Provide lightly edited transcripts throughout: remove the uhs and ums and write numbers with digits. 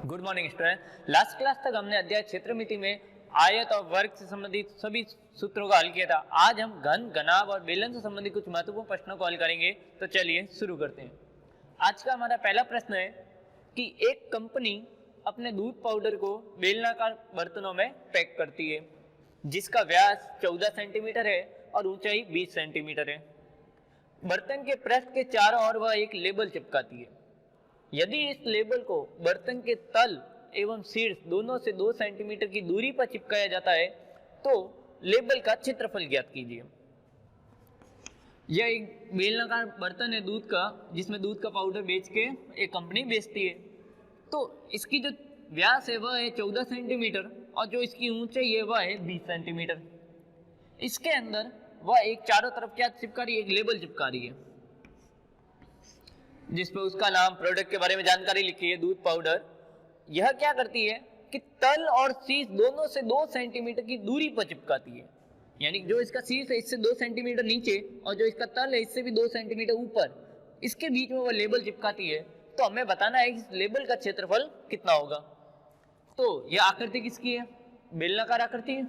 Good morning student. Last class तक हमने अध्याय क्षेत्रमिति में आयत और वर्ग से संबंधित सभी सूत्रों का हल किया था। आज हम घन, घनाभ और बेलन से संबंधित कुछ महत्वपूर्ण प्रश्नों को हल करेंगे। तो चलिए शुरू करते हैं। आज का हमारा पहला प्रश्न है कि एक कंपनी अपने दूध पाउडर को बेलनाकार बर्तनों में पैक करती है जिसका व्यास 14 सेंटीमीटर है और ऊंचाई 20 सेंटीमीटर है। बर्तन के पृष्ठ के चारों ओर वह एक लेबल चिपकाती है। यदि इस लेबल को बर्तन के तल एवं शीर्ष दोनों से 2 सेंटीमीटर की दूरी पर चिपकाया जाता है तो लेबल का क्षेत्रफल ज्ञात कीजिए। यह एक बेलनाकार बर्तन है दूध का, जिसमें दूध का पाउडर बेच के एक कंपनी बेचती है। तो इसकी जो व्यास है वह है 14 सेंटीमीटर और जो इसकी ऊंचाई है वह है 20 सेंटीमीटर। इसके अंदर वह एक चारों तरफ क्या चिपका रही है, एक लेबल चिपका रही है जिसपे उसका नाम, प्रोडक्ट के बारे में जानकारी लिखी है, दूध पाउडर। यह क्या करती है कि तल और शीर्ष दोनों से 2 सेंटीमीटर की दूरी पर चिपकाती है। यानी जो इसका शीर्ष है इससे 2 सेंटीमीटर नीचे और जो इसका तल है इससे भी 2 सेंटीमीटर ऊपर, इसके बीच में वो लेबल चिपकाती है। तो हमें बताना है कि इस लेबल का क्षेत्रफल कितना होगा। तो यह आकृति किसकी है? बेलनाकार आकृति है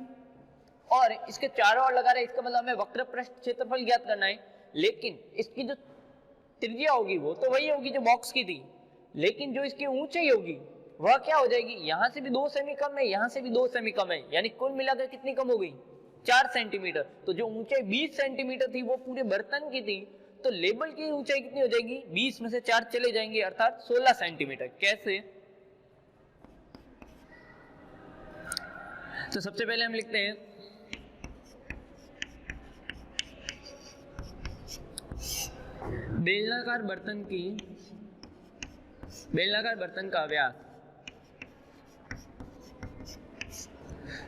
और इसके चारों ओर लगा रहे, इसका मतलब हमें वक्र पृष्ठ क्षेत्रफल ज्ञात करना है। लेकिन इसकी जो त्रिज्या होगी वो तो वही होगी जो बॉक्स की थी, लेकिन जो इसकी ऊंचाई होगी वह क्या हो जाएगी, यहां से भी 2 सेमी कम है, यहां से भी 2 सेमी कम है, यानी कुल मिलाकर कितनी कम हो गई, 4 सेंटीमीटर। तो जो ऊंचाई 20 सेंटीमीटर थी वो पूरे बर्तन की थी, तो लेबल की ऊंचाई कितनी हो जाएगी, 20 में से 4 चले जाएंगे अर्थात 16 सेंटीमीटर। कैसे? तो सबसे पहले हम लिखते हैं बेलनाकार बर्तन का व्यास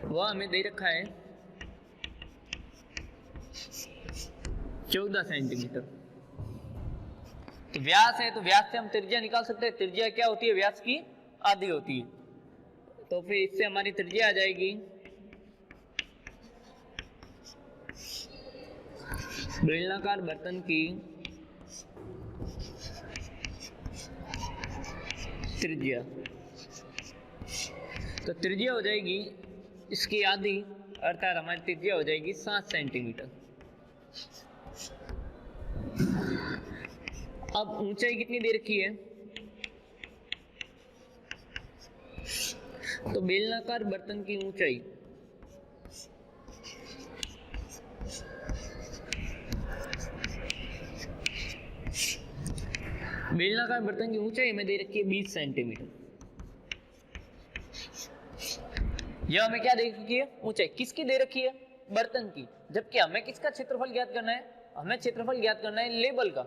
वह हमें दे रखा है 14 सेंटीमीटर। तो व्यास है तो व्यास से हम त्रिज्या निकाल सकते हैं। त्रिज्या क्या होती है, व्यास की आधी होती है। तो फिर इससे हमारी त्रिज्या आ जाएगी बेलनाकार बर्तन की त्रिज्या। तो त्रिज्या हो जाएगी इसकी आधी अर्थात हमारी त्रिज्या हो जाएगी 7 सेंटीमीटर। अब ऊंचाई कितनी दे रखी है, तो बेलनाकार बर्तन की ऊंचाई हमें दे रखी है 20 सेंटीमीटर। यह हमें क्या दे रखी है, ऊंचाई। किसकी दे रखी है, बर्तन की। जबकि हमें किसका क्षेत्रफल ज्ञात करना है, हमें क्षेत्रफल ज्ञात करना है लेबल का।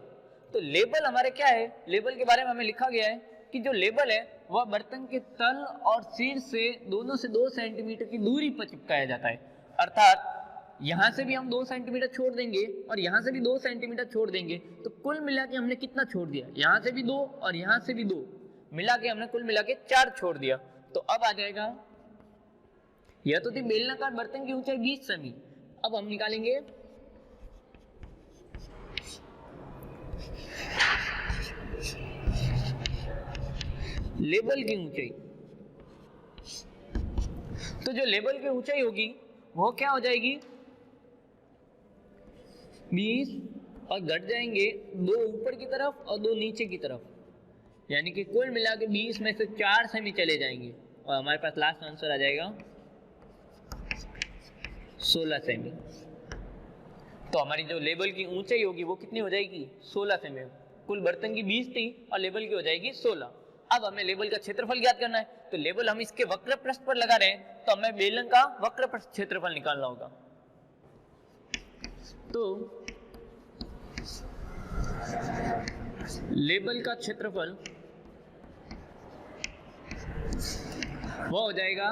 तो लेबल हमारे क्या है, लेबल के बारे में हमें लिखा गया है कि जो लेबल है वह बर्तन के तल और शीर्ष से दोनों से 2 सेंटीमीटर की दूरी पर चिपकाया जाता है। अर्थात यहां से भी हम 2 सेंटीमीटर छोड़ देंगे और यहां से भी 2 सेंटीमीटर छोड़ देंगे, तो कुल मिला के हमने कितना छोड़ दिया, यहां से भी 2 और यहां से भी 2, मिला के हमने कुल मिला के 4 छोड़ दिया। तो अब आ जाएगा, यह तो थी बेलनाकार बर्तन की ऊंचाई 20 सेमी। अब हम निकालेंगे लेबल की ऊंचाई। तो जो लेबल की ऊंचाई होगी वो क्या हो जाएगी, 20 और घट जाएंगे 2 ऊपर की तरफ और 2 नीचे की तरफ, यानी कि कुल मिला के 20 में से 4 सेमी चले जाएंगे और हमारे पास लास्ट आंसर आ जाएगा 16 सेमी। तो हमारी जो लेबल की ऊंचाई होगी वो कितनी हो जाएगी, 16 सेमी। कुल बर्तन की 20 थी और लेबल की हो जाएगी 16। अब हमें लेबल का क्षेत्रफल ज्ञात करना है। तो लेबल हम इसके वक्र पृष्ठ पर लगा रहे हैं, तो हमें बेलन का वक्र पृष्ठ क्षेत्रफल निकालना होगा। तो लेबल का क्षेत्रफल वो हो जाएगा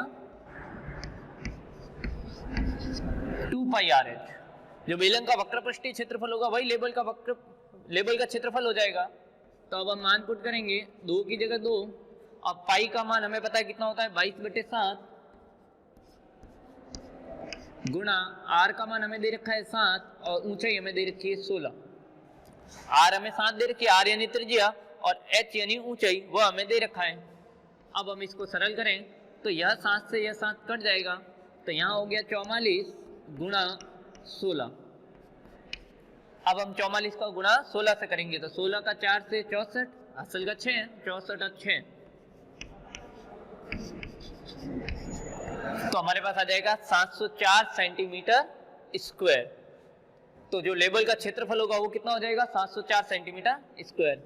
2 पाई RH। जो बेलन का वक्र पृष्ठीय क्षेत्रफल होगा वही लेबल का क्षेत्रफल हो जाएगा। तो अब हम मान पुट करेंगे, 2 की जगह 2। अब पाई का मान हमें पता है कितना होता है, 22/7 गुणा R का मान हमें दे रखा है 7 और ऊंचाई हमें दे रखी है 16। R हमें 7 दे रखी है, R यानी त्रिज्या और H यानी ऊंचाई, वह हमें दे रखा है। अब हम इसको सरल करें तो यह 7 से यह 7 कट जाएगा, तो यहाँ हो गया 44 गुणा 16। अब हम 44 का गुणा 16 से करेंगे तो 16 का 4 से 64, असल का 6 है, 64 और 6 तो हमारे पास आ जाएगा 704 सेंटीमीटर स्क्वायर। तो जो लेवल का क्षेत्रफल होगा वो कितना हो जाएगा, 704 सेंटीमीटर स्क्वायर।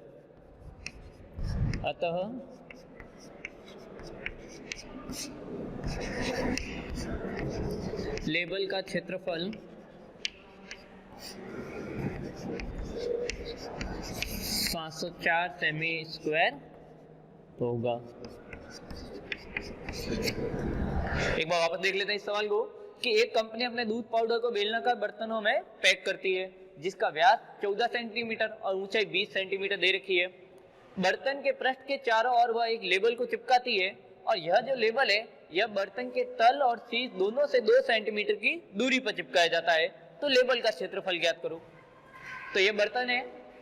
अतः लेवल का क्षेत्रफल 704 सेमी स्क्वायर होगा। एक बार वापस देख लेते हैं इस सवाल को कि एक कंपनी अपने दूध पाउडर को बेलनाकार बर्तनों में पैक करती है जिसका व्यास 14 सेंटीमीटर और ऊंचाई 20 सेंटीमीटर दे रखी है। बर्तन के पृष्ठ के चारों ओर वह एक लेबल को चिपकाती है और यह जो लेबल है यह बर्तन के तल और शीर्ष दोनों से 2 सेंटीमीटर की दूरी पर चिपकाया जाता है। तो लेबल का क्षेत्रफल ज्ञात करो। तो यह बर्तन है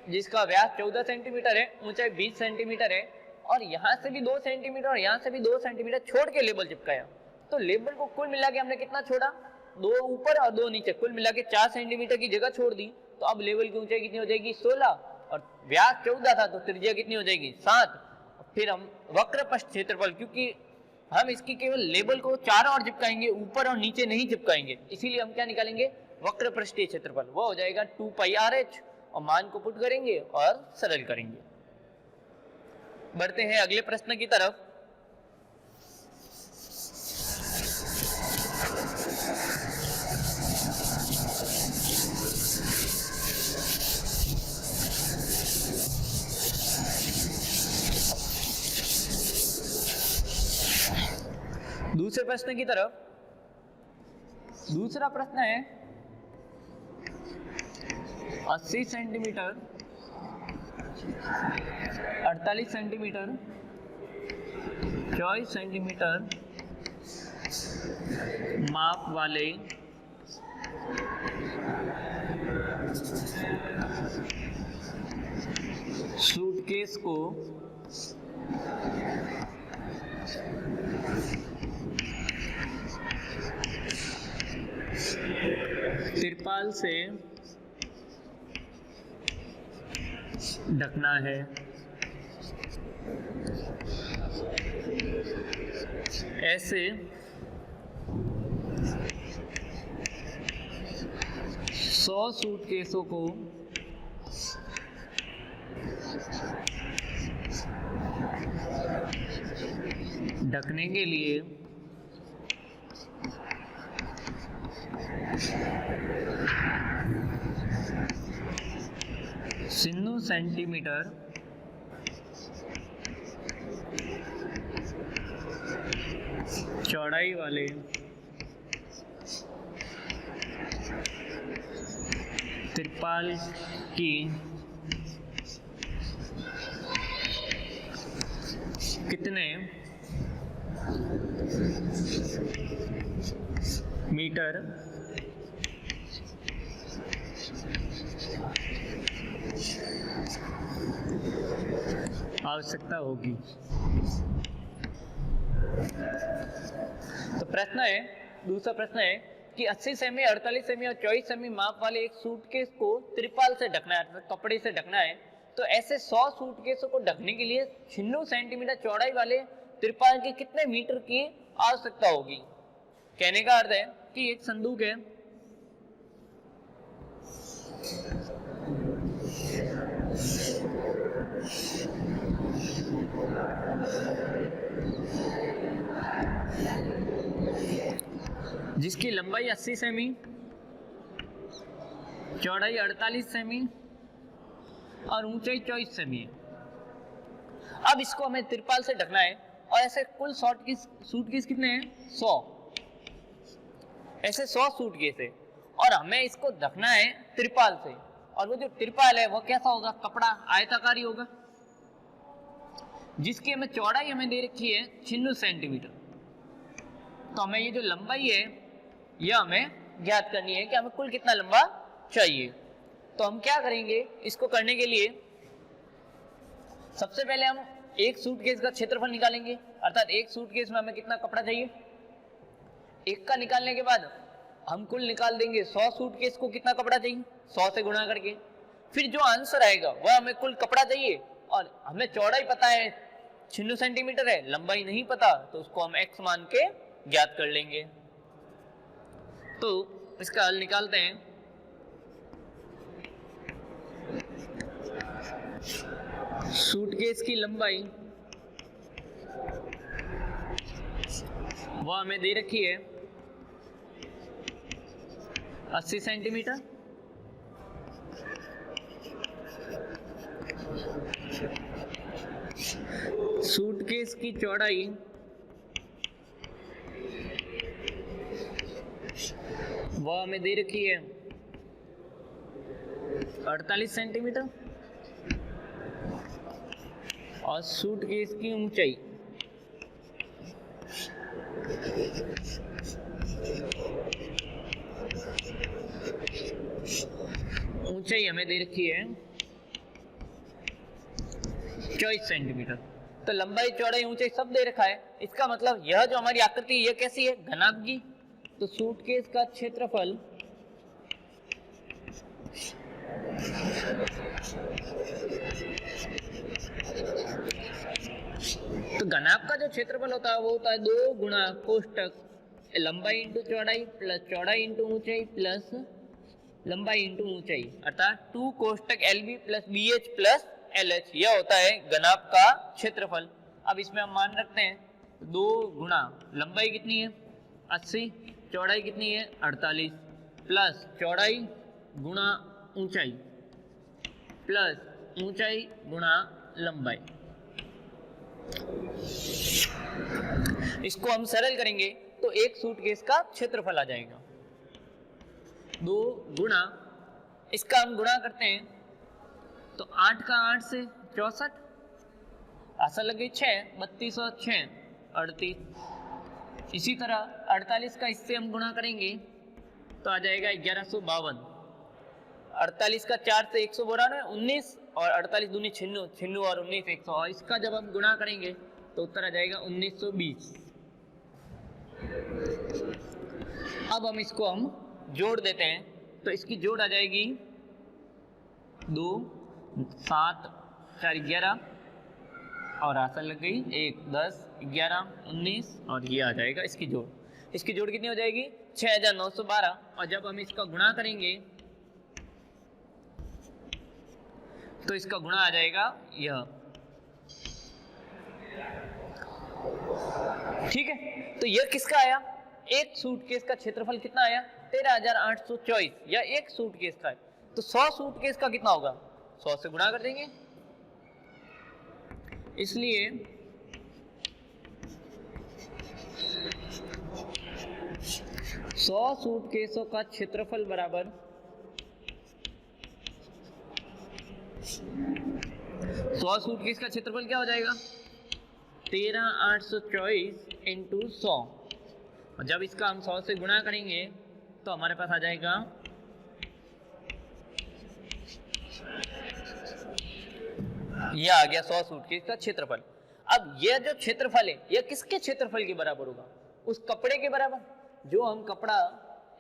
जिसका व्यास 14 सेंटीमीटर है, ऊंचाई 20 सेंटीमीटर है और यहाँ से भी 2 सेंटीमीटर और यहाँ से भी 2 सेंटीमीटर छोड़ के लेबल चिपकाया। तो लेबल को कुल मिला के हमने कितना छोड़ा, 2 ऊपर और 2 नीचे, कुल मिला के 4 सेंटीमीटर की जगह छोड़ दी। तो अब लेबल की ऊंचाई कितनी हो जाएगी, 16 और व्यास 14 था तो त्रिज्या कितनी हो जाएगी, 7। फिर हम वक्र पृष्ठ क्षेत्रफल, क्योंकि हम इसकी केवल लेबल को चारों ओर चिपकाएंगे, ऊपर और नीचे नहीं चिपकाएंगे, इसीलिए हम क्या निकालेंगे, वक्र पृष्ठीय क्षेत्रफल। वो हो जाएगा 2πRH और मान को पुट करेंगे और सरल करेंगे। बढ़ते हैं अगले प्रश्न की तरफ। दूसरे प्रश्न की तरफ। दूसरा प्रश्न है 80 सेंटीमीटर, 48 सेंटीमीटर, 24 सेंटीमीटर माप वाले सूटकेस को तिरपाल से ढकना है। ऐसे 100 सूटकेसों को ढकने के लिए सिन्नू सेंटीमीटर चौड़ाई वाले तिरपाल की कितने मीटर आवश्यकता होगी। तो प्रश्न है, दूसरा प्रश्न है कि 80 सेमी, 48 सेमी और 24 सेमी माप वाले एक सूटकेस को त्रिपाल से ढकना है, कपड़े से ढकना है। तो ऐसे 100 सूटकेसों को ढकने के लिए 96 सेंटीमीटर चौड़ाई वाले त्रिपाल के कितने मीटर की आवश्यकता होगी। कहने का अर्थ है कि एक संदूक है, जिसकी लंबाई 80 सेमी, चौड़ाई 48 सेमी और ऊंचाई 24 सेमी है। अब इसको हमें तिरपाल से ढकना है और ऐसे कुल सूटकेस कितने हैं, 100। ऐसे 100 सूटकेस है और हमें इसको ढकना है तिरपाल से। और वो जो तिरपाल है वो कैसा होगा, कपड़ा आयताकारी होगा, जिसकी हमें चौड़ाई हमें दे रखी है 96 सेंटीमीटर। तो हमें ये जो लंबाई है यह हमें ज्ञात करनी है कि हमें कुल कितना लंबा चाहिए। तो हम क्या करेंगे, इसको करने के लिए सबसे पहले हम एक सूटकेस का क्षेत्रफल निकालेंगे, अर्थात एक सूटकेस में हमें कितना कपड़ा चाहिए, एक का निकालने के बाद हम कुल निकाल देंगे 100 सूटकेस को कितना कपड़ा चाहिए, 100 से गुणा करके। फिर जो आंसर आएगा वह हमें कुल कपड़ा चाहिए, और हमें चौड़ाई पता है 96 सेंटीमीटर है, लंबाई नहीं पता, तो उसको हम x मान के ज्ञात कर लेंगे। तो इसका हल निकालते हैं। सूटकेस की लंबाई वह हमें दे रखी है 80 सेंटीमीटर, सूटकेस की चौड़ाई वह हमें दे रखी है 48 सेंटीमीटर, और सूटकेस की ऊंचाई हमें दे रखी है 24 सेंटीमीटर। तो लंबाई चौड़ाई ऊंचाई सब दे रखा है, इसका मतलब यह जो हमारी आकृति यह कैसी है, घनाभ की। तो सूटकेस का क्षेत्रफल तो घनाभ का जो क्षेत्रफल होता है वो होता है 2 गुणा कोष्टक लंबाई इंटू चौड़ाई प्लस चौड़ाई इंटू ऊंचाई प्लस लंबाई इंटू ऊंचाई, अर्थात 2 कोष्टक LB plus BH plus LH, यह होता है घनाभ का क्षेत्रफल। अब इसमें हम मान रखते हैं 2 गुणा लंबाई कितनी है 80, चौड़ाई कितनी है 48, प्लस चौड़ाई गुणा ऊंचाई प्लस ऊंचाई गुणा लंबाई। इसको हम सरल करेंगे तो एक सूटकेस का क्षेत्रफल आ जाएगा 2 गुणा, इसका हम गुणा करते हैं तो 8 का 8 से 64, आशा लगी 6, 32 और 6 38। इसी तरह 48 का इससे हम गुणा करेंगे तो आ जाएगा 1152। 48 का 4 से 192 19, और 48 दूनी 96, 96 और 19 100, और इसका जब हम गुणा करेंगे तो उत्तर आ जाएगा 1920। अब हम इसको जोड़ देते हैं तो इसकी जोड़ आ जाएगी 2 7 4 11, और आशा लग गई 1 10 11 19, और ये आ जाएगा इसकी जोड़। इसकी जोड़ कितनी हो जाएगी 6912, और जब हम इसका गुणा करेंगे तो इसका गुणा आ जाएगा यह। ठीक है, तो यह किसका आया, एक सूटकेस का क्षेत्रफल कितना आया 13824, यह एक सूटकेस का है। तो 100 सूटकेस का कितना होगा, 100 से गुणा कर देंगे, इसलिए 100 सूटकेसों का क्षेत्रफल बराबर 100 सूटकेस का क्षेत्रफल क्या हो जाएगा 13824 इंटू 100, और जब इसका हम 100 से गुणा करेंगे तो हमारे पास आ जाएगा यह आ गया 100 सूटकेस का क्षेत्रफल। अब यह जो क्षेत्रफल है यह किसके क्षेत्रफल के बराबर होगा, उस कपड़े के बराबर, जो हम कपड़ा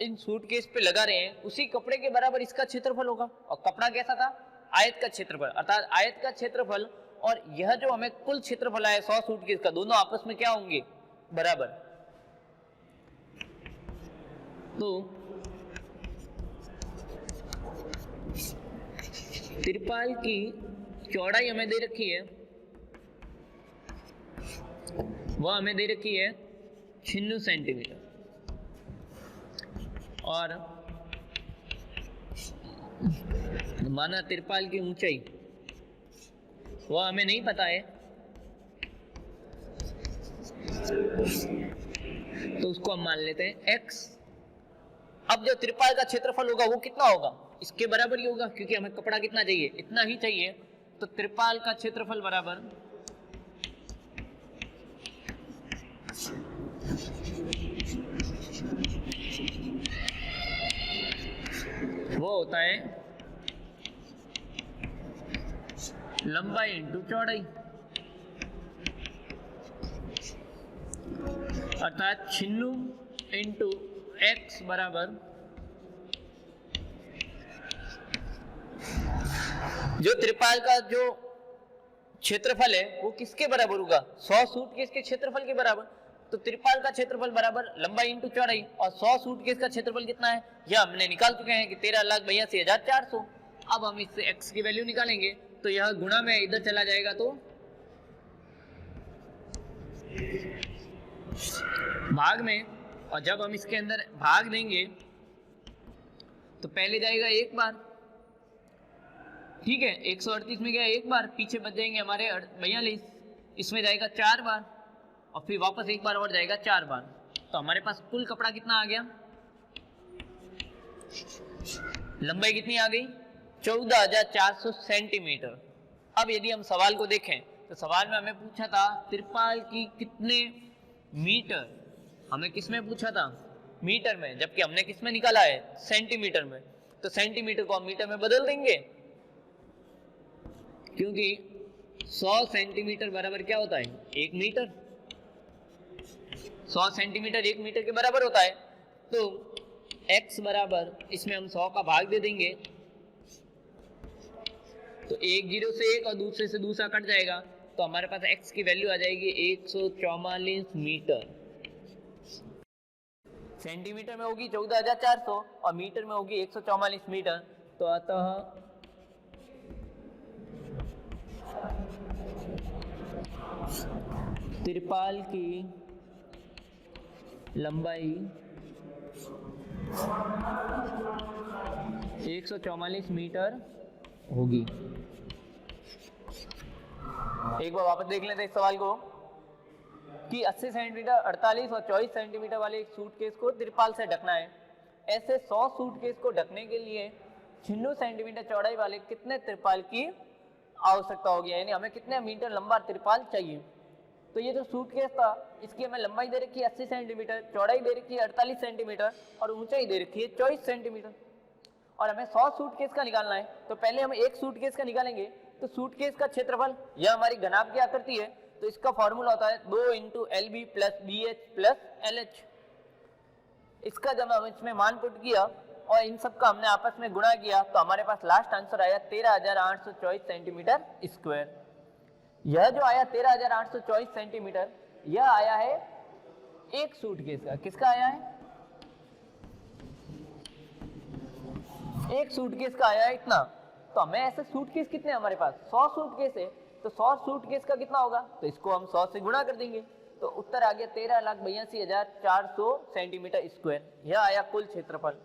इन सूटकेस पे लगा रहे हैं उसी कपड़े के बराबर इसका क्षेत्रफल होगा। और कपड़ा कैसा था, आयत का क्षेत्रफल, अर्थात आयत का क्षेत्रफल और यह जो हमें कुल क्षेत्रफल आया 100 सूटकेस का, दोनों आपस में क्या होंगे बराबर। तो तिरपाल की चौड़ाई हमें दे रखी है, वह हमें दे रखी है 96 सेंटीमीटर, और माना तिरपाल की ऊंचाई वह हमें नहीं पता है, तो उसको हम मान लेते हैं x। अब जो तिरपाल का क्षेत्रफल होगा वो कितना होगा, इसके बराबर ही होगा, क्योंकि हमें कपड़ा कितना चाहिए, इतना ही चाहिए। तो तिरपाल का क्षेत्रफल बराबर वो होता है लंबाई इंटू चौड़ाई। अर्थात 96 इंटू एक्स बराबर जो त्रिपाल का जो क्षेत्रफल है वो किसके बराबर होगा, 100 सूटकेस के क्षेत्रफल के बराबर। तो त्रिपाल का क्षेत्रफल बराबर लंबाई इंटू चौड़ाई, और 100 सूटकेस का क्षेत्रफल कितना है यह हमने निकाल चुके हैं कि 13,82,400। अब हम इससे x की वैल्यू निकालेंगे तो यह गुणा में इधर चला जाएगा तो भाग में, और जब हम इसके अंदर भाग देंगे तो पहले जाएगा एक बार, ठीक है, 138 में गया एक बार, पीछे बच जाएंगे हमारे 42, इसमें जाएगा 4 बार और फिर वापस एक बार और जाएगा 4 बार। तो हमारे पास कुल कपड़ा कितना आ गया, लंबाई कितनी आ गई 14,400 सेंटीमीटर। अब यदि हम सवाल को देखें तो सवाल में हमें पूछा था त्रिपाल की कितने मीटर, हमें किसमें पूछा था मीटर में, जबकि हमने किसमें निकाला है सेंटीमीटर में। तो सेंटीमीटर को हम मीटर में बदल देंगे क्योंकि 100 सेंटीमीटर बराबर क्या होता है 1 मीटर, 100 सेंटीमीटर 1 मीटर के बराबर होता है। तो x बराबर इसमें हम 100 का भाग दे देंगे तो एक 0 से 1 और दूसरे से दूसरा कट जाएगा, तो हमारे पास x की वैल्यू आ जाएगी 144 मीटर। सेंटीमीटर में होगी 14,400 और मीटर में होगी 144 मीटर। तो अतः त्रिपाल की लंबाई 144 मीटर होगी। एक बार वापस देख लेते हैं इस सवाल को कि 80 सेंटीमीटर 48 और 24 सेंटीमीटर वाले एक सूटकेस को त्रिपाल से ढकना है। ऐसे 100 सूटकेस को ढकने के लिए 96 सेंटीमीटर चौड़ाई वाले कितने त्रिपाल की आवश्यकता होगी, यानी हमें कितने मीटर लंबा त्रिपाल चाहिए। तो ये जो सूटकेस था इसकी हमें लंबाई दे रखी है 80 सेंटीमीटर, चौड़ाई दे रखी है 48 सेंटीमीटर और ऊंचाई दे रखी है 24 सेंटीमीटर, और हमें 100 सूटकेस का निकालना है। तो पहले हम एक सूटकेस का निकालेंगे। तो सूटकेस का क्षेत्रफल यह हमारी घनाभ की आकृति है, तो इसका फॉर्मूला होता है 2 × LB + BH + LH। इसका जब हम इसमें मान पुट किया और इन सब का हमने आपस में गुणा किया तो हमारे पास लास्ट आंसर आया 13,824 सेंटीमीटर स्क्वायर। यह जो आया 13,824 सेंटीमीटर यह आया है एक सूटकेस का। किसका आया है, एक सूटकेस का आया है इतना। तो हमें ऐसे सूटकेस कितने हमारे पास 100 सूटकेस है, तो 100 सूटकेस का कितना होगा, तो इसको हम 100 से गुणा कर देंगे तो उत्तर आ गया 13,82,400 सेंटीमीटर स्क्वायर। यह आया कुल क्षेत्रफल।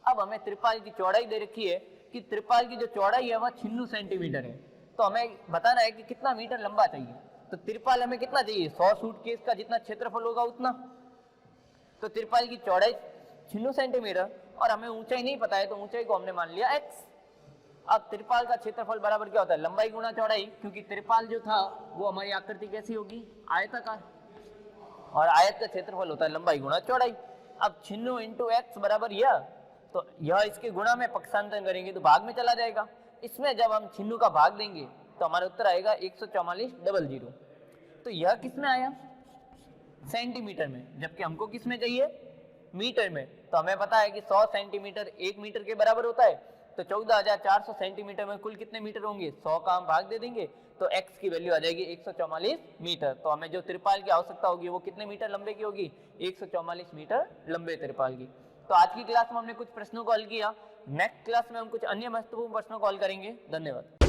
अब हमें त्रिपाल की चौड़ाई दे रखी है कि त्रिपाल की जो चौड़ाई है वह 96 सेंटीमीटर है, तो हमें बताना है कि कितना मीटर लंबा चाहिए। तो त्रिपाल हमें कितना चाहिए 100 सूटकेस का जितना क्षेत्रफल होगा उतना। तो त्रिपाल की चौड़ाई 96 सेंटीमीटर और हमें ऊंचाई नहीं पता है तो ऊंचाई को हमने मान लिया x। अब त्रिपाल का क्षेत्रफल बराबर क्या होता है लंबाई गुणा चौड़ाई, क्योंकि त्रिपाल जो था वो हमारी आकृति कैसी होगी आयताकार, और आयत का क्षेत्रफल होता है लंबाई गुणा चौड़ाई। अब 96 × x बराबर यह, तो यह इसके गुणा में पक्षांतर करेंगे तो भाग में चला जाएगा। इसमें जब हम 96 का भाग देंगे तो हमारा उत्तर आएगा 144,000। तो यह किस में आया सेंटीमीटर में, जबकि हमको किस में चाहिए मीटर में। तो हमें पता है कि 100 सेंटीमीटर 1 मीटर के बराबर होता है, तो 14,400 सेंटीमीटर में कुल कितने मीटर होंगे 100 का हम भाग दे देंगे तो x की वैल्यू आ जाएगी 144 मीटर। तो हमें जो त्रिपाल की आवश्यकता होगी वो कितने मीटर लंबे की होगी 144 मीटर लंबे त्रिपाल की। तो आज की क्लास में हमने कुछ प्रश्नों को हल किया। नेक्स्ट क्लास में हम कुछ अन्य महत्वपूर्ण प्रश्नों को हल करेंगे। धन्यवाद।